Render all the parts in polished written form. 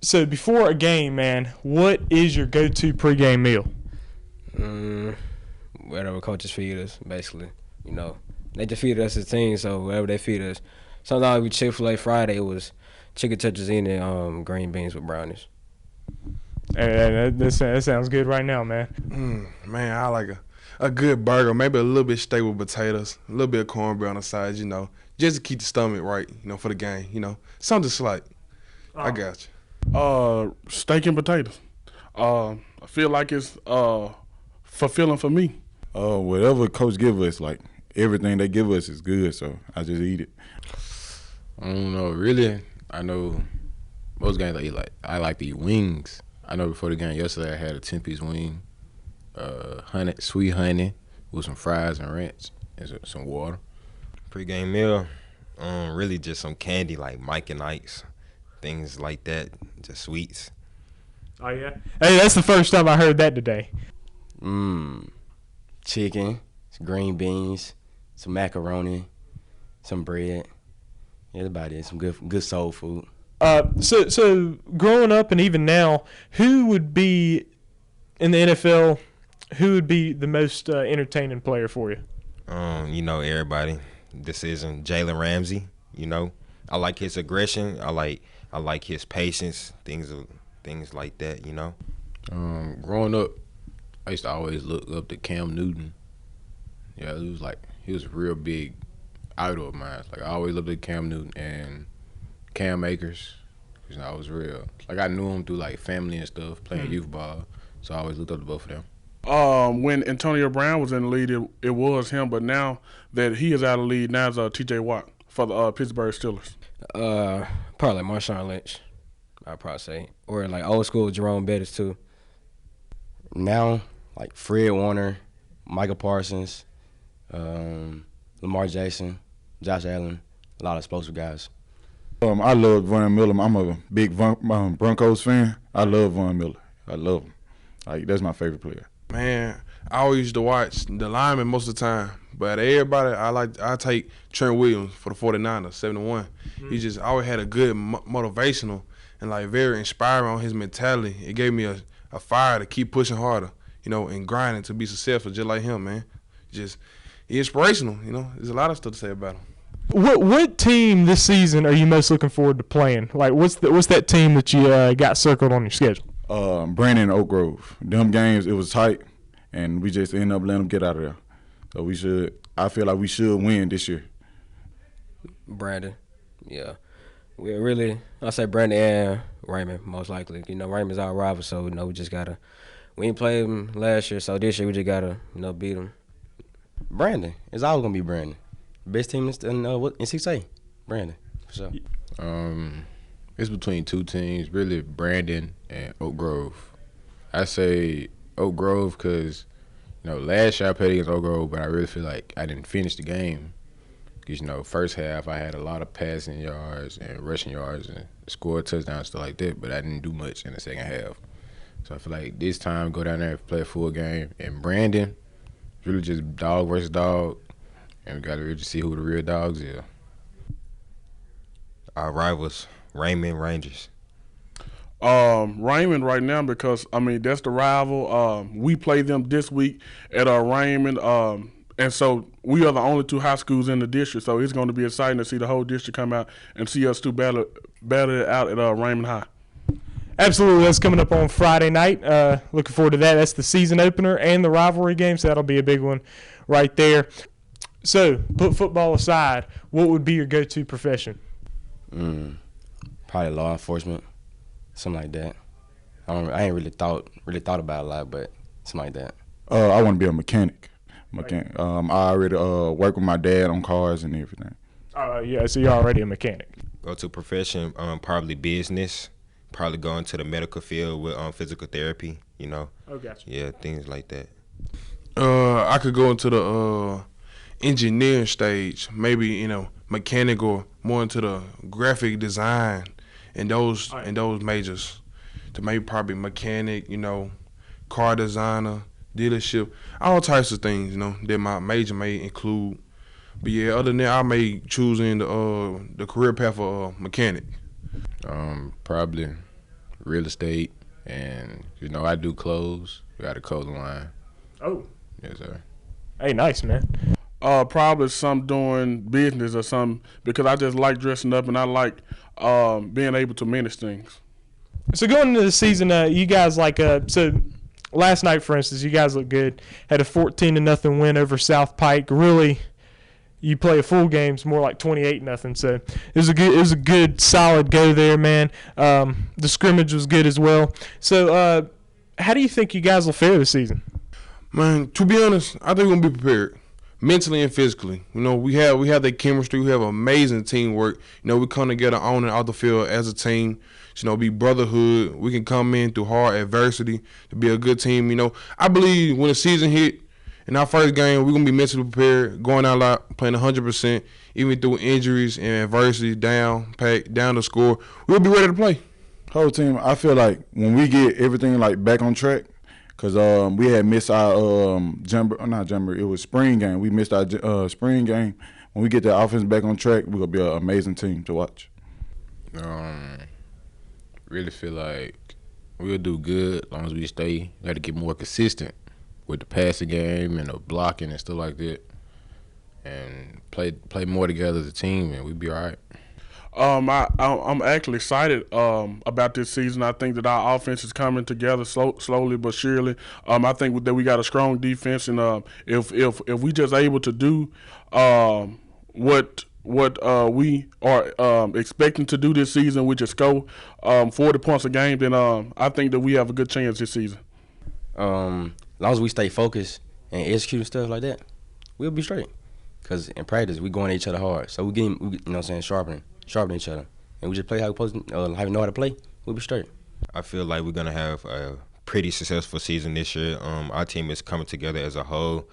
So before a game, man, what is your go-to pregame meal? Whatever coaches feed us, basically. You know, they just feed us as a team, so whatever they feed us. Sometimes we Chick-fil-A Friday, it was chicken tetrazzini and green beans with brownies. Hey, that sounds good right now, man. Man, I like a good burger, maybe a little bit steak with potatoes, a little bit of cornbread on the side, just to keep the stomach right, for the game, something slight. I got you. Steak and potatoes. I feel like it's fulfilling for me. Whatever coach give us, like everything they give us is good, so I just eat it. I don't know, really. I know most games I like to eat wings. I know before the game yesterday I had a 10-piece wing, sweet honey with some fries and ranch and some water. Pre-game meal, really just some candy like Mike and Ike's, things like that, just sweets. Oh, yeah? Hey, that's the first time I heard that today. Chicken, some green beans, some macaroni, some bread. Yeah, that's about it. Some good soul food. So growing up and even now, who would be in the NFL? Who would be the most entertaining player for you? Everybody. Decision. Jalen Ramsey. I like his aggression. I like his patience. Things like that. Growing up, I used to always look up to Cam Newton. Yeah, he was a real big idol of mine. Like I always looked at Cam Newton and Cam Akers. I was real. Like I knew him through like family and stuff, playing youth ball. So I always looked up to both of them. When Antonio Brown was in the lead, it was him. But now that he is out of the lead, now it's T.J. Watt for the Pittsburgh Steelers. Probably like Marshawn Lynch, I'd probably say. Or like old school Jerome Bettis too. Now, like Fred Warner, Michael Parsons, Lamar Jackson, Josh Allen, a lot of explosive guys. I love Von Miller. I'm a big Broncos fan. I love Von Miller. I love him. Like that's my favorite player. Man, I always used to watch the linemen most of the time, but everybody I take Trent Williams for the 49ers, 71. He just always had a good motivational and like very inspiring on his mentality. It gave me a fire to keep pushing harder, and grinding to be successful just like him, man. He's inspirational, There's a lot of stuff to say about him. What team this season are you most looking forward to playing? Like, what's that team that you got circled on your schedule? Brandon and Oak Grove. Them games, it was tight, and we just ended up letting them get out of there. So I feel like we should win this year. Brandon, yeah. I say Brandon and Raymond, most likely. Raymond's our rival, so, we ain't played him last year, so this year we just got to, beat him. Brandon. It's always going to be Brandon. Best team in 6A, Brandon, for sure. It's between two teams, really Brandon and Oak Grove. I say Oak Grove because, last year I played against Oak Grove, but I really feel like I didn't finish the game. Because, first half I had a lot of passing yards and rushing yards and scored touchdowns, stuff like that, but I didn't do much in the second half. So I feel like this time go down there and play a full game. And Brandon, really just dog versus dog. And we got to really see who the real dogs is. Our rivals, Raymond Rangers. Raymond right now because, that's the rival. We play them this week at Raymond. And so we are the only two high schools in the district. So it's going to be exciting to see the whole district come out and see us two battle it out at Raymond High. Absolutely. That's coming up on Friday night. Looking forward to that. That's the season opener and the rivalry game, so that'll be a big one right there. So, put football aside, what would be your go-to profession? Probably law enforcement, something like that. I ain't really thought about it a lot, but something like that. I want to be a mechanic. I already work with my dad on cars and everything. Yeah, so you're already a mechanic. Go-to profession, probably business. Probably go into the medical field with physical therapy, Oh, gotcha. Yeah, things like that. I could go into the engineering stage, maybe mechanic or more into the graphic design and those majors. To maybe probably mechanic, car designer, dealership, all types of things, that my major may include. But yeah, other than that, I may choose in the career path of mechanic. Probably real estate, and I do clothes. We got a clothing line. Oh. Yes, sir. Hey, nice, man. Probably some doing business or something, because I just like dressing up and I like being able to manage things. So going into the season, you guys so last night, for instance, you guys look good. Had a 14-0 win over South Pike. Really, you play a full game, it's more like 28-0. So it was a good solid go there, man. The scrimmage was good as well. So how do you think you guys will fare this season? Man, to be honest, I think we're gonna be prepared. Mentally and physically, we have that chemistry. We have amazing teamwork. We come together on and off the field as a team. Be brotherhood. We can come in through hard adversity to be a good team. I believe when the season hit, in our first game, we're gonna be mentally prepared, going out loud, playing 100%, even through injuries and adversity, down to score. We'll be ready to play. Whole team, I feel like when we get everything back on track. Because we had missed our it was spring game. We missed our spring game. When we get the offense back on track, we're going to be an amazing team to watch. Really feel like we'll do good as long as we got to get more consistent with the passing game and the blocking and stuff like that. And play more together as a team, and we'll be all right. I'm actually excited about this season. I think that our offense is coming together slowly but surely. I think that we got a strong defense, and if we just able to do what we are expecting to do this season, which is score 40 points a game, then I think that we have a good chance this season. As long as we stay focused and execute stuff like that, we'll be straight. Because in practice, we going at each other hard, so we sharpening each other, and we just play how we know how to play. We'll be straight. I feel like we're gonna have a pretty successful season this year. Our team is coming together as a whole.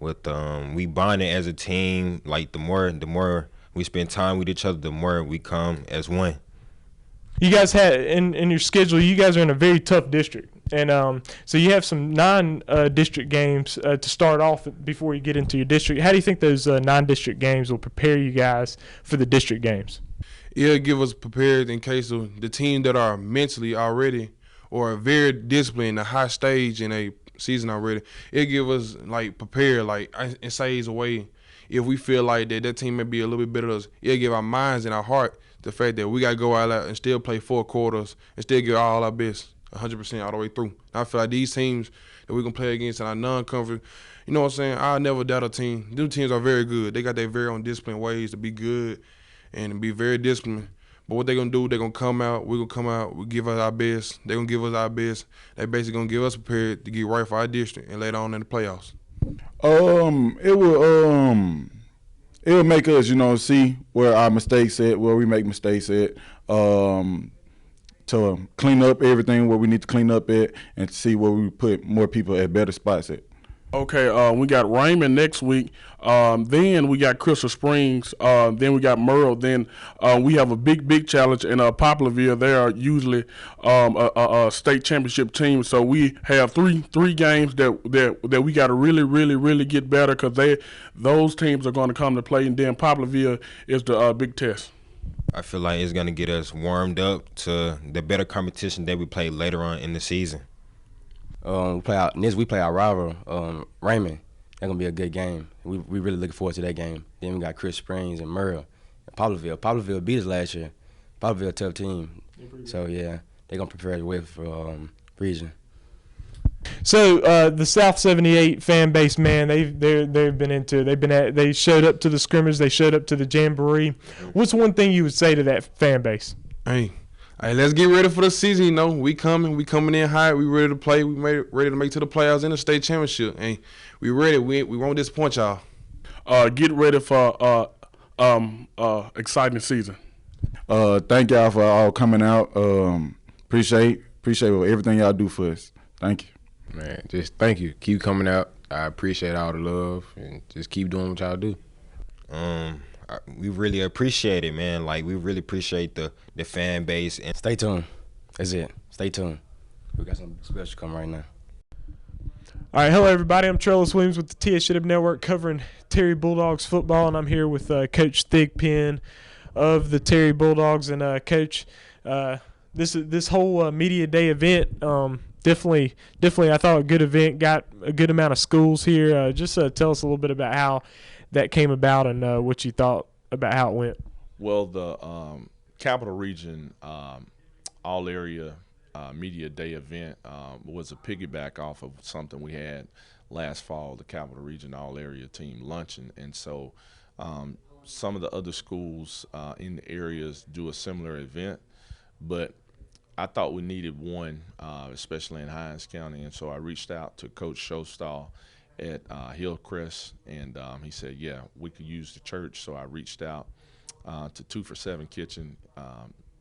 With we bonding as a team. Like the more we spend time with each other, the more we come as one. You guys had in your schedule. You guys are in a very tough district, and so you have some non-district games to start off before you get into your district. How do you think those non-district games will prepare you guys for the district games? It'll give us prepared in case of the team that are mentally already or are very disciplined, a high stage in a season already. It'll give us prepared, in saves away. If we feel like that team may be a little bit better than us, it'll give our minds and our heart the fact that we got to go out and still play 4 quarters and still give all our best, 100% all the way through. I feel like these teams that we're going to play against in our non-conference, you know what I'm saying, I'll never doubt a team. These teams are very good. They got their very own disciplined ways to be good and be very disciplined. But what they're going to do, they're going to come out, we're going to come out, we give us our best, they're going to give us our best. They basically going to give us prepared to get right for our district and later on in the playoffs. It will make us, see where our mistakes at, where we make mistakes at, to clean up everything where we need to clean up at, and to see where we put more people at better spots at. Okay, we got Raymond next week. Then we got Crystal Springs. Then we got Merle. Then we have a big challenge in Poplarville. They are usually a state championship team. So we have three games that we got to really get better, because those teams are going to come to play. And then Poplarville is the big test. I feel like it's gonna get us warmed up to the better competition that we play later on in the season. We play our rival, Raymond. That's gonna be a good game. We really looking forward to that game. Then we got Kris Springs and Merle and Poplarville. Poplarville beat us last year. Poplarville a tough team. So yeah, they're gonna prepare well for region. So the South 78 fan base, man, they showed up to the scrimmage, they showed up to the jamboree. What's one thing you would say to that fan base? Hey, let's get ready for the season. We coming in high. We ready to play. We ready to make to the playoffs in the state championship. Hey, we ready. We won't disappoint y'all. Get ready for exciting season. Thank y'all for all coming out. Appreciate everything y'all do for us. Thank you. Man, just thank you. Keep coming out. I appreciate all the love, and just keep doing what y'all do. We really appreciate it, man. We really appreciate the fan base. And stay tuned. That's it. Stay tuned. We got something special coming right now. All right, hello everybody. I'm Trellis Williams with the TSJW Network covering Terry Bulldogs football, and I'm here with Coach Thigpen of the Terry Bulldogs. And Coach, the this whole media day event. Definitely, I thought a good event. Got a good amount of schools here. Just tell us a little bit about how that came about and what you thought about how it went. Well, the Capital Region All Area Media Day event was a piggyback off of something we had last fall, the Capital Region All Area Team Luncheon. And so some of the other schools in the areas do a similar event, but I thought we needed one, especially in Hinds County. And so I reached out to Coach Showstall at Hillcrest, and he said, yeah, we could use the church. So I reached out to 2 for 7 Kitchen.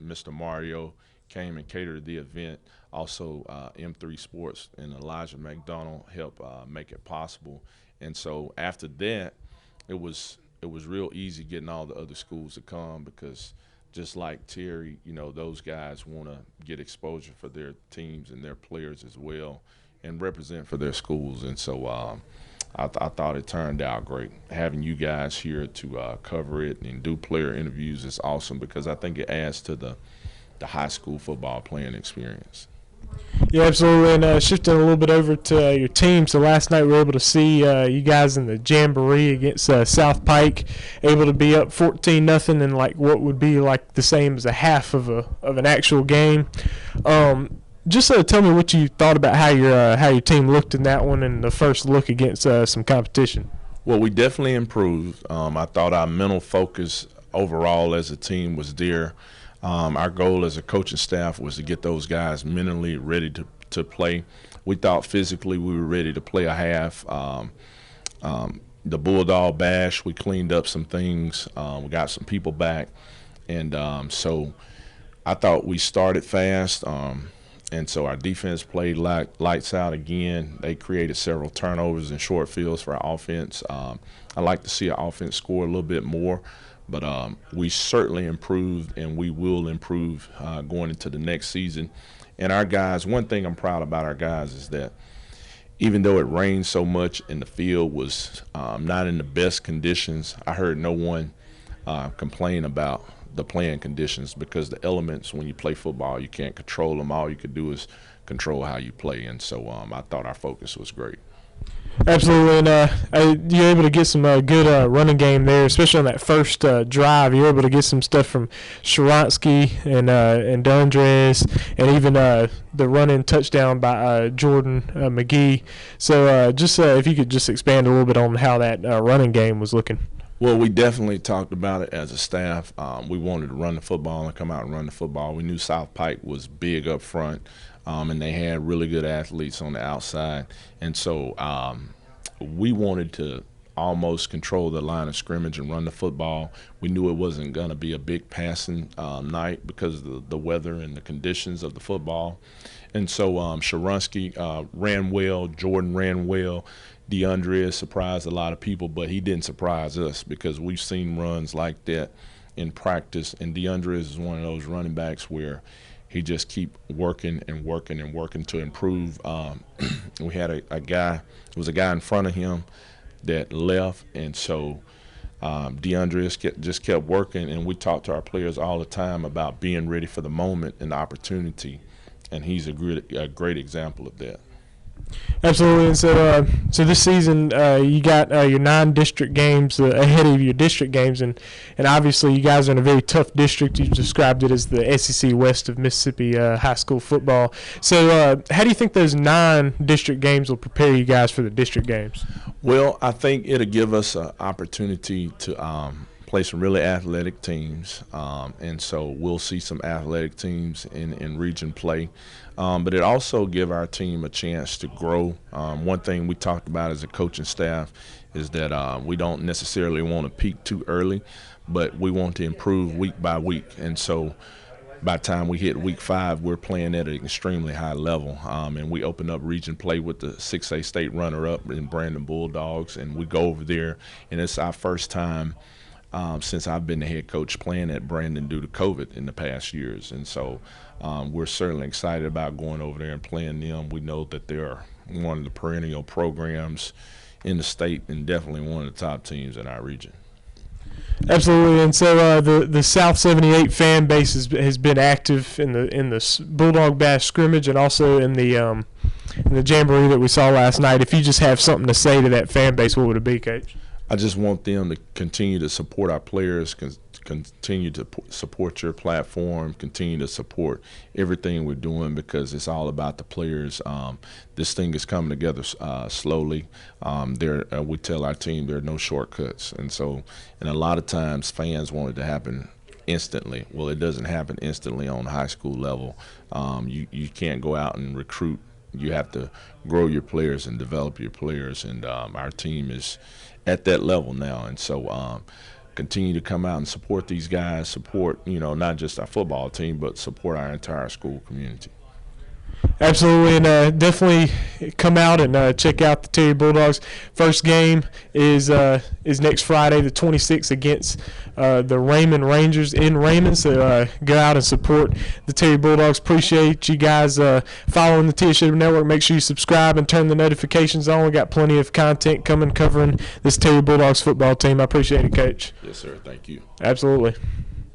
Mr. Mario came and catered the event. Also, M3 Sports and Elijah McDonald helped make it possible. And so after that, it was real easy getting all the other schools to come, because just like Terry, those guys want to get exposure for their teams and their players as well and represent for their schools. And so I thought it turned out great. Having you guys here to cover it and do player interviews is awesome, because I think it adds to the high school football playing experience. Yeah, absolutely. And shifting a little bit over to your team. So last night we were able to see you guys in the Jamboree against South Pike, able to be up 14-0 in like what would be like the same as a half of an actual game. Just tell me what you thought about how your team looked in that one and the first look against some competition. Well, we definitely improved. I thought our mental focus overall as a team was there. Our goal as a coaching staff was to get those guys mentally ready to play. We thought physically we were ready to play a half. The Bulldog Bash, we cleaned up some things. We got some people back. And so I thought we started fast. And so our defense played lights out again. They created several turnovers and short fields for our offense. I like to see our offense score a little bit more. But we certainly improved, and we will improve going into the next season. And our guys, one thing I'm proud about our guys is that even though it rained so much and the field was not in the best conditions, I heard no one complain about the playing conditions, because the elements when you play football, you can't control them. All you could do is control how you play. And so I thought our focus was great. Absolutely, and you're able to get some good running game there, especially on that first drive. You're able to get some stuff from Sharansky and Dundres, and even the running touchdown by Jordan McGee. So just if you could just expand a little bit on how that running game was looking. Well, we definitely talked about it as a staff. We wanted to run the football and come out and run the football. We knew South Pike was big up front, and they had really good athletes on the outside. And so we wanted to almost control the line of scrimmage and run the football. We knew it wasn't going to be a big passing night because of the weather and the conditions of the football. And so Sharansky ran well, Jordan ran well. DeAndre surprised a lot of people, but he didn't surprise us because we've seen runs like that in practice. And DeAndre is one of those running backs where he just keep working and working and working to improve. We had a guy, there was a guy in front of him that left, and so DeAndre just kept working, and we talk to our players all the time about being ready for the moment and the opportunity, and he's a great example of that. Absolutely. And so this season you got your 9 district games ahead of your district games, and obviously you guys are in a very tough district. You described it as the SEC West of Mississippi high school football. So how do you think those 9 district games will prepare you guys for the district games? Well, I think it'll give us an opportunity to play some really athletic teams, and so we'll see some athletic teams in region play. But it also give our team a chance to grow. One thing we talked about as a coaching staff is that we don't necessarily want to peak too early, but we want to improve week by week. And so by the time we hit week 5, we're playing at an extremely high level. And we open up region play with the 6A state runner-up in Brandon Bulldogs, and we go over there, and it's our first time since I've been the head coach playing at Brandon due to COVID in the past years. And so we're certainly excited about going over there and playing them. We know that they're one of the perennial programs in the state and definitely one of the top teams in our region. Absolutely, and so the South 78 fan base has been active in the Bulldog Bash scrimmage and also in the jamboree that we saw last night. If you just have something to say to that fan base, what would it be, Coach? I just want them to continue to support our players, continue to support your platform, continue to support everything we're doing because it's all about the players. This thing is coming together slowly. We tell our team there are no shortcuts, and a lot of times fans want it to happen instantly. Well, it doesn't happen instantly on high school level. You can't go out and recruit. You have to grow your players and develop your players, and our team is at that level now, and so continue to come out and support these guys, support not just our football team, but support our entire school community. Absolutely, and definitely come out and check out the Terry Bulldogs. First game is next Friday, the 26th, against the Raymond Rangers in Raymond. So go out and support the Terry Bulldogs. Appreciate you guys following the TSJW Network. Make sure you subscribe and turn the notifications on. We got plenty of content coming covering this Terry Bulldogs football team. I appreciate it, Coach. Yes, sir. Thank you. Absolutely.